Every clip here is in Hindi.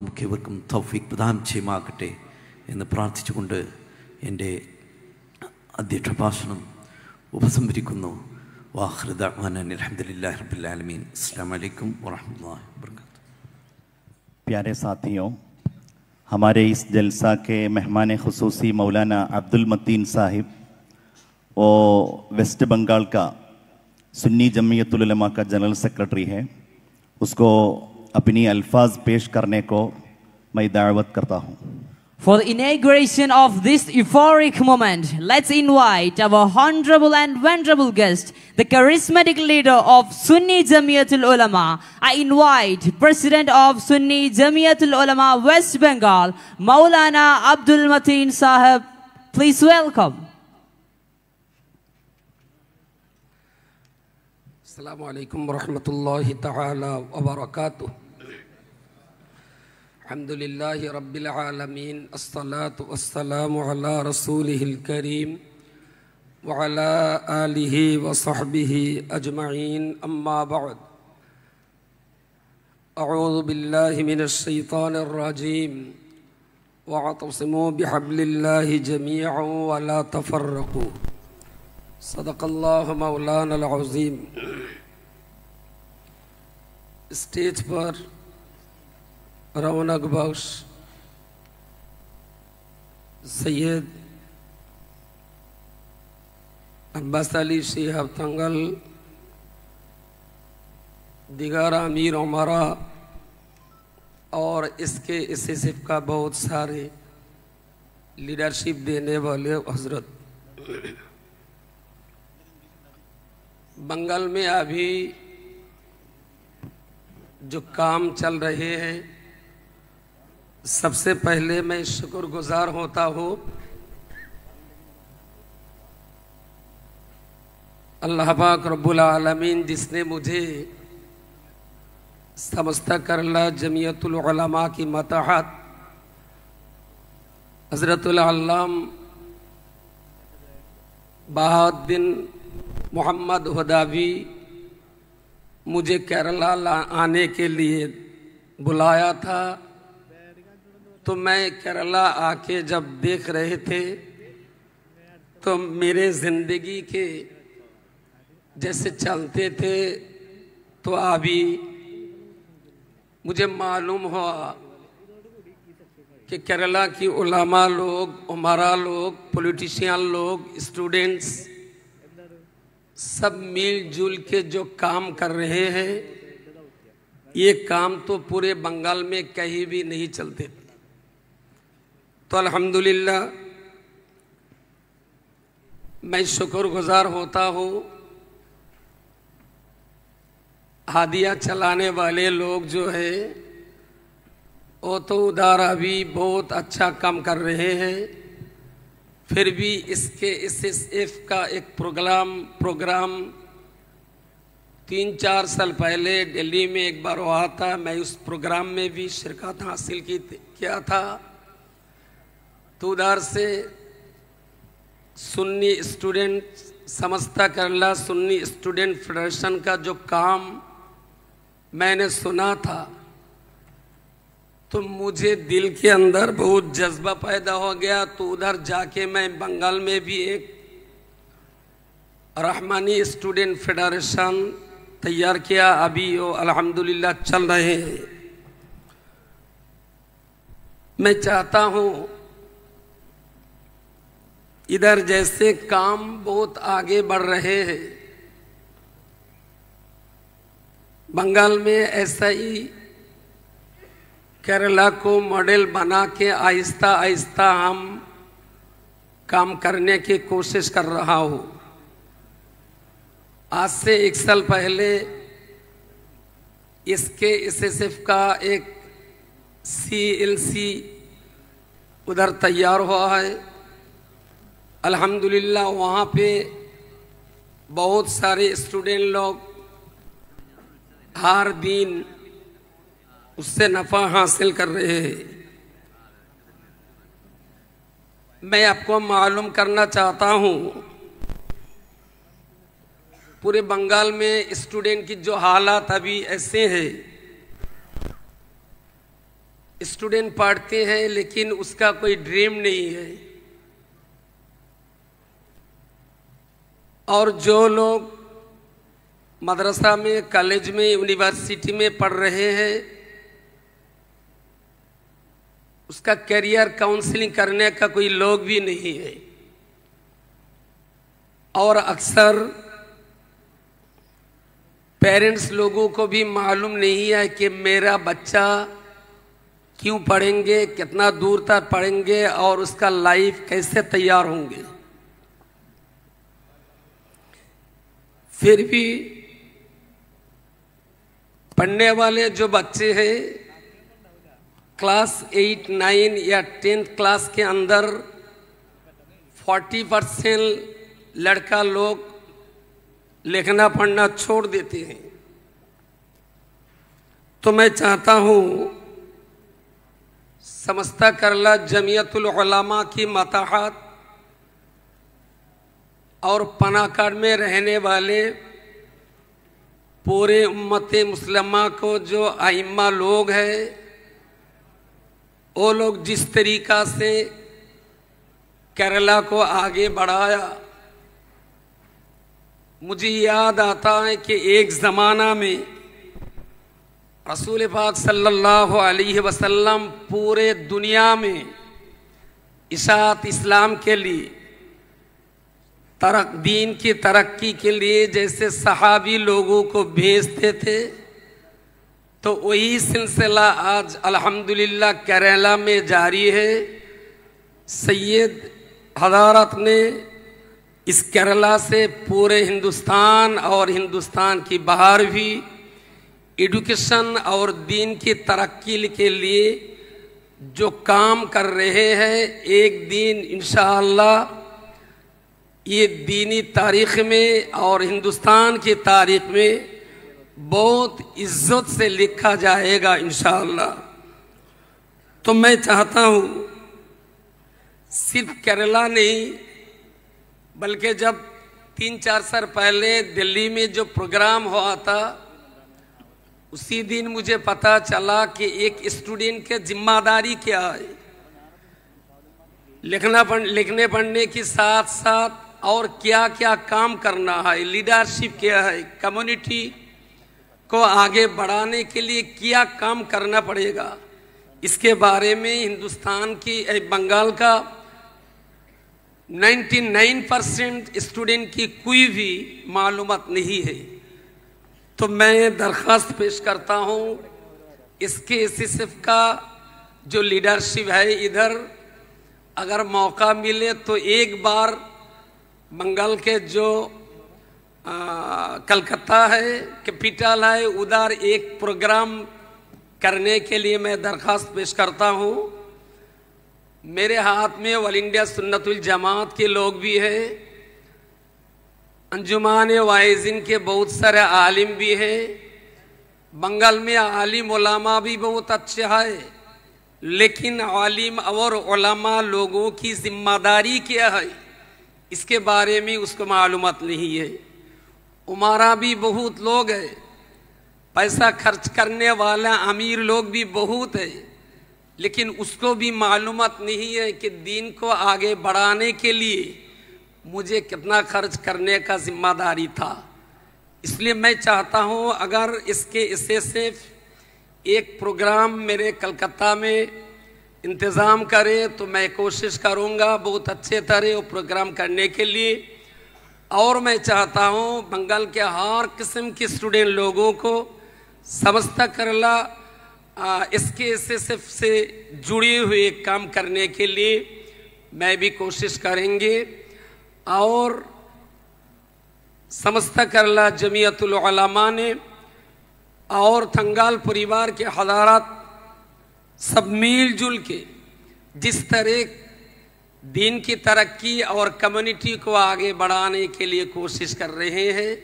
നമുക്കേവർക്കും തൗഫീഖ് പ്രദാനം ചെയ്യുമാകട്ടെ എന്ന് പ്രാർത്ഥിച്ചുകൊണ്ട് എൻ്റെ അധ്യക്ഷ ഭാഷണം ഉപസംഹരിക്കുന്നു. വാഖിറു ദഅ്വാനാ അൽഹംദുലില്ലാഹി റബ്ബിൽ ആലമീൻ. അസ്സലാമു അലൈക്കും വറഹ്മത്തുള്ളാहि वबरकातुहू। प्यारे साथियों, हमारे इस जलसा के मेहमान खुसूसी मौलाना अब्दुल मतीन साहिब वो वेस्ट बंगाल का सुन्नी जमीयतुल उलमा का जनरल सेक्रेटरी है। उसको अपनी अल्फाज पेश करने को मैं दावत करता हूँ। For the inauguration of this euphoric moment, let's invite our honorable and venerable guest, the charismatic leader of Sunni Jamiatul Ulama. I invite President of Sunni Jamiatul Ulama West Bengal, Maulana Abdul Mateen Sahib. Please welcome. Assalamu alaikum wa rahmatullahi ta'ala wa barakatuh. Alhamdulillahi rabbil alameen. As-salatu was-salamu ala rasulihil kareem wa ala alihi wa sahbihi ajma'in. Amma ba'd. A'udhu billahi minash shaitanir rajim. Wa'tasimu bihablillahi jami'an wa la tafarraqu. सदक़ल्लाहु Maulana अल-अज़ीम। Stage पर रौनक बख्श सैयद अब्बास अली शिहाब तंगल, दिगार अमीर उमरा और इसके एसएसएफ का बहुत सारे लीडरशिप देने वाले हजरत, बंगाल में अभी जो काम चल रहे हैं, सबसे पहले मैं शुक्रगुजार होता हूँ अल्लाह पाक रब्बुल आलमीन, जिसने मुझे समस्त करला जमीयतुल उलमा की मतहत हज़रतुल अल्लाम बहाउद्दीन मोहम्मद हुदावी मुझे केरला आने के लिए बुलाया था। तो मैं केरला आके जब देख रहे थे तो मेरे ज़िंदगी के जैसे चलते थे, तो अभी मुझे मालूम हुआ कि केरला की उलमा लोग, उमरा लोग, पॉलिटिशियन लोग, स्टूडेंट्स सब मिलजुल के जो काम कर रहे हैं, ये काम तो पूरे बंगाल में कहीं भी नहीं चलते। तो अल्हम्दुलिल्लाह मैं शुक्रगुजार होता हूँ। हादिया चलाने वाले लोग जो है वो तो उधर अभी बहुत अच्छा काम कर रहे हैं, फिर भी इसके एसएसएफ का एक प्रोग्राम 3-4 साल पहले दिल्ली में एक बार हुआ था। मैं उस प्रोग्राम में भी शिरकत हासिल किया था। तो उधर से सुन्नी स्टूडेंट समस्ता केरला सुन्नी स्टूडेंट फेडरेशन का जो काम मैंने सुना था, तो मुझे दिल के अंदर बहुत जज्बा पैदा हो गया। तो उधर जाके मैं बंगाल में भी एक रहमानी स्टूडेंट फेडरेशन तैयार किया। अभी वो अल्हम्दुलिल्लाह चल रहे हैं। मैं चाहता हूँ इधर जैसे काम बहुत आगे बढ़ रहे हैं, बंगाल में ऐसा ही केरला को मॉडल बना के आहिस्ता आहिस्ता हम काम करने की कोशिश कर रहा हूँ। आज से 1 साल पहले इसके एसएसएफ का एक सीएलसी उधर तैयार हुआ है। अल्हम्दुलिल्लाह वहाँ पे बहुत सारे स्टूडेंट लोग हर दिन उससे नफा हासिल कर रहे हैं। मैं आपको मालूम करना चाहता हूँ, पूरे बंगाल में स्टूडेंट की जो हालात अभी ऐसे हैं स्टूडेंट पढ़ते हैं लेकिन उसका कोई ड्रीम नहीं है, और जो लोग मदरसा में, कॉलेज में, यूनिवर्सिटी में पढ़ रहे हैं उसका करियर काउंसलिंग करने का कोई लोग भी नहीं है। और अक्सर पेरेंट्स लोगों को भी मालूम नहीं है कि मेरा बच्चा क्यों पढ़ेंगे, कितना दूर तक पढ़ेंगे और उसका लाइफ कैसे तैयार होंगे। फिर भी पढ़ने वाले जो बच्चे हैं क्लास 8, 9 या 10th क्लास के अंदर 40% लड़का लोग लिखना पढ़ना छोड़ देते हैं। तो मैं चाहता हूं समस्ता करला जमियतुल उलमा की मताहत और पनाकाड़ में रहने वाले पूरे उम्मते मुस्लिमा को जो आइम्मा लोग हैं वो लोग जिस तरीका से केरला को आगे बढ़ाया, मुझे याद आता है कि एक ज़माना में रसूल पाक सल्लल्लाहु अलैहि वसल्लम पूरे दुनिया में इशाअत इस्लाम के लिए दीन की तरक्की के लिए जैसे सहाबी लोगों को भेजते थे, तो वही सिलसिला आज अल्हम्दुलिल्लाह केरला में जारी है। सैयद हज़रत ने इस केरला से पूरे हिंदुस्तान और हिंदुस्तान की बाहर भी एजुकेशन और दीन की तरक्की के लिए जो काम कर रहे हैं, एक दिन इंशाअल्लाह ये दीनी तारीख में और हिंदुस्तान की तारीख में बहुत इज्जत से लिखा जाएगा इंशाअल्लाह। तो मैं चाहता हूँ सिर्फ केरला नहीं बल्कि जब 3-4 साल पहले दिल्ली में जो प्रोग्राम हुआ था उसी दिन मुझे पता चला कि एक स्टूडेंट के जिम्मेदारी क्या है, लिखने पढ़ने के साथ साथ और क्या क्या काम करना है, लीडरशिप क्या है, कम्युनिटी को आगे बढ़ाने के लिए क्या काम करना पड़ेगा, इसके बारे में हिंदुस्तान की बंगाल का 99% स्टूडेंट की कोई भी मालूमात नहीं है। तो मैं दरख्वास्त पेश करता हूँ इसके SSF का जो लीडरशिप है इधर, अगर मौका मिले तो एक बार बंगाल के जो कलकत्ता है कैपिटल है उधर एक प्रोग्राम करने के लिए मैं दरख्वास्त पेश करता हूँ। मेरे हाथ में ऑल इंडिया सुन्नतुल जमात के लोग भी हैं, अंजुमान वाइजिन के बहुत सारे आलिम भी हैं, बंगाल में आलिम उलमा भी बहुत अच्छे हैं, लेकिन आलिम और उलमा लोगों की जिम्मेदारी क्या है इसके बारे में उसको मालूमात नहीं है। उमारा भी बहुत लोग हैं, पैसा खर्च करने वाला अमीर लोग भी बहुत है, लेकिन उसको भी मालूमात नहीं है कि दीन को आगे बढ़ाने के लिए मुझे कितना खर्च करने का जिम्मेदारी था। इसलिए मैं चाहता हूँ अगर इसके SSF एक प्रोग्राम मेरे कलकत्ता में इंतज़ाम करे तो मैं कोशिश करूँगा बहुत अच्छे तरह वो प्रोग्राम करने के लिए। और मैं चाहता हूँ बंगाल के हर किस्म के स्टूडेंट लोगों को समस्ता करला इसके SSF से जुड़े हुए काम करने के लिए मैं भी कोशिश करेंगे। और समस्ता करला जमियतुल उलमा ने और थंगाल परिवार के हज़ारात सब मिलजुल के जिस तरह दीन की तरक्की और कम्युनिटी को आगे बढ़ाने के लिए कोशिश कर रहे हैं,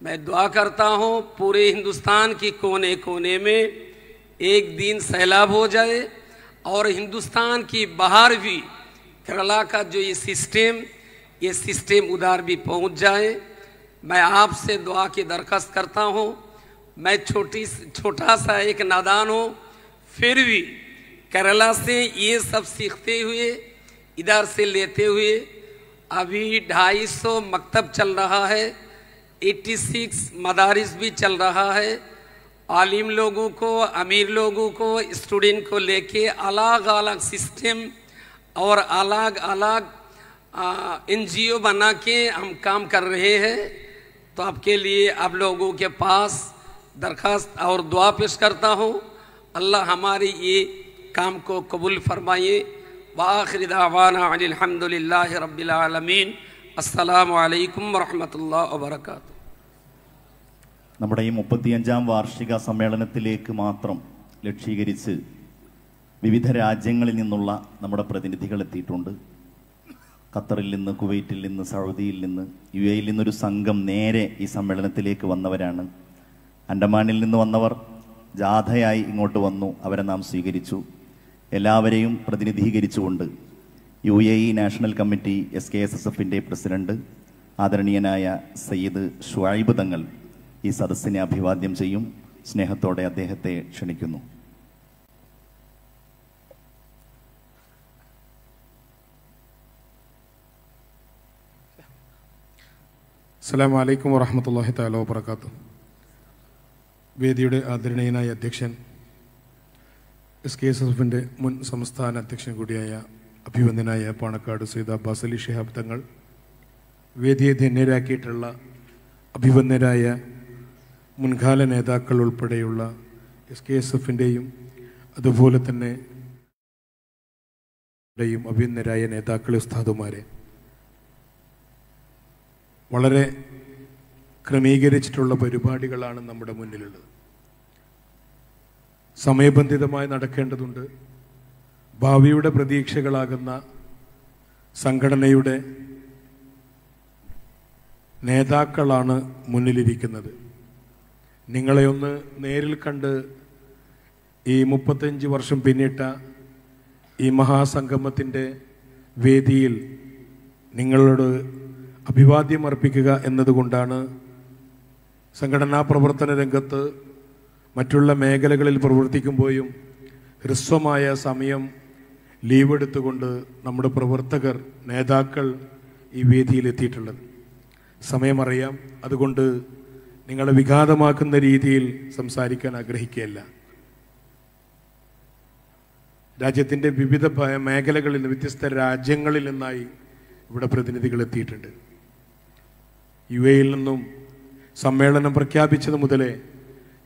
मैं दुआ करता हूँ पूरे हिंदुस्तान की कोने कोने में एक दिन सैलाब हो जाए और हिंदुस्तान की बाहर भी केरला का जो ये सिस्टम उधर भी पहुँच जाए। मैं आपसे दुआ की दरख्वास्त करता हूँ। मैं छोटा सा एक नादान हूँ, फिर भी केरला से ये सब सीखते हुए इधर से लेते हुए अभी 250 मकतब चल रहा है, 86 मदारिस भी चल रहा है। आलिम लोगों को, अमीर लोगों को, स्टूडेंट को लेके अलग अलग सिस्टम और अलग अलग NGO बना के हम काम कर रहे हैं। तो आपके लिए आप लोगों के पास दरखास्त और दुआ पेश करता हूँ, अल्लाह हमारी ये काम को कबूल फरमाइए। वाखिर दावाना अल्हम्दुलिल्लाहि रब्बिल आलमीन। अस्सलामु अलैकुम वरहमतुल्लाहि वबरकातुहू। നമ്മുടെ ഈ 35ാം വാർഷിക സമ്മേളനത്തിലേക്ക് മാത്രം ലക്ഷ്യീകരിച്ച് വിവിധ രാജ്യങ്ങളിൽ നിന്നുള്ള നമ്മുടെ പ്രതിനിധികൾ എത്തിയിട്ടുണ്ട്. ഖത്തറിൽ നിന്ന്, കുവൈറ്റിൽ നിന്ന്, സൗദിയിൽ നിന്ന്, UAEയിൽ നിന്നൊരു സംഘം നേരെ ഈ സമ്മേളനത്തിലേക്ക് വന്നവരാണ്. അൻഡമാനിൽ നിന്ന് വന്നവർ ജാഥയായി ഇങ്ങോട്ട് വന്നു, അവരെ നാം സ്വീകരിച്ചു. എല്ലാവരെയും പ്രതിനിധീകരിച്ചുകൊണ്ട് UAE നാഷണൽ കമ്മിറ്റി SKSSFൻ്റെ പ്രസിഡന്റ് ആദരണീയനായ സയ്യിദ് ഷുഐബ് തങ്ങൾ ഈ സദസ്സിനെ അഭിവാദ്യം ചെയ്യും. സ്നേഹത്തോടെ അദ്ദേഹത്തെ ക്ഷണിക്കുന്നു. അസ്സലാമു അലൈക്കും വറഹ്മത്തുള്ളാഹി തആല വബറകാതുഹു. വേദിയുടെ ആദരണീയനായ അധ്യക്ഷൻ, SKSSFൻ്റെ മുൻ സംസ്ഥാന അധ്യക്ഷൻ കൂടിയായ അഭിവന്ദനായ പാണക്കാട് സയ്യിദ് അബ്ബാസ് അലി ശിഹാബ് തങ്ങൾ, വേദിയെ ധന്യരാക്കിയിട്ടുള്ള അഭിവന്ദനായ മുൻകാല നേതാക്കൾ ഉൾപ്പെടെയുള്ള SKSSFൻ്റെയും അതുപോലെ തന്നെ അഭിവന്ദരായ നേതാക്കളെ, ഉസ്താദുമാരെ, വളരെ ക്രമീകരിച്ചിട്ടുള്ള പരിപാടികളാണ് നമ്മുടെ മുന്നിലുള്ളത്. സമയബന്ധിതമായി നടക്കേണ്ടതുണ്ട്. ഭാവിയുടെ പ്രതീക്ഷകളാകുന്ന സംഘടനയുടെ നേതാക്കളാണ് മുന്നിലിരിക്കുന്നത്. നിങ്ങളെ ഒന്ന് നേരിൽ കണ്ട് ഈ 35 വർഷം പിന്നിട്ട ഈ മഹാസംഗമത്തിൻ്റെ വേദിയിൽ നിങ്ങളോട് അഭിവാദ്യം അർപ്പിക്കുക എന്നതുകൊണ്ടാണ് സംഘടനാ പ്രവർത്തന രംഗത്ത് മറ്റുള്ള മേഖലകളിൽ പ്രവർത്തിക്കുമ്പോഴും ഹ്രസ്വമായ സമയം ലീവ് എടുത്തുകൊണ്ട് നമ്മുടെ പ്രവർത്തകർ, നേതാക്കൾ ഈ വേദിയിലെത്തിയിട്ടുള്ളത്. സമയമറിയാം, അതുകൊണ്ട് നിങ്ങളെ വിഘാതമാക്കുന്ന രീതിയിൽ സംസാരിക്കാൻ ആഗ്രഹിക്കുകയല്ല. രാജ്യത്തിൻ്റെ വിവിധ മേഖലകളിൽ നിന്ന്, വ്യത്യസ്ത രാജ്യങ്ങളിൽ നിന്നായി ഇവിടെ പ്രതിനിധികൾ എത്തിയിട്ടുണ്ട്. UAEയിൽ നിന്നും സമ്മേളനം പ്രഖ്യാപിച്ചത് മുതലേ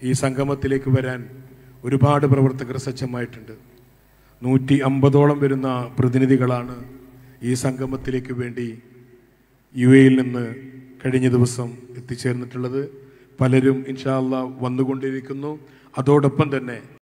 ഈ സംഗമത്തിലേക്ക് വരാൻ ഒരുപാട് പ്രവർത്തകർ സജ്ജമായിട്ടുണ്ട്. 150ഓളം വരുന്ന പ്രതിനിധികളാണ് ഈ സംഗമത്തിലേക്ക് വേണ്ടി UAEയിൽ നിന്ന് കഴിഞ്ഞ ദിവസം എത്തിച്ചേർന്നിട്ടുള്ളത്. പലരും ഇൻഷാ അല്ലാഹ് വന്നുകൊണ്ടിരിക്കുന്നു. അതോടൊപ്പം തന്നെ